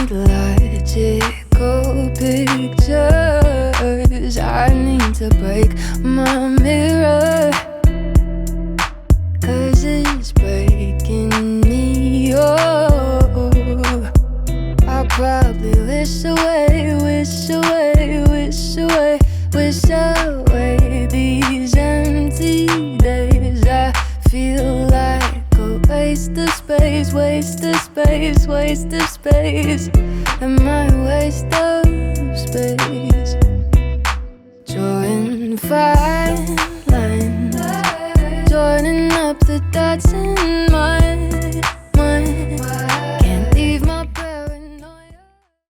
need logical pictures. I need to break my mirror, 'cause it's breaking me. Oh, I'll probably wish away, wish away, wish away, wish away these empty days. I feel like a waste of space, waste of space, waste of space. Am I a waste of space? Drawing fine lines, joining up the dots in my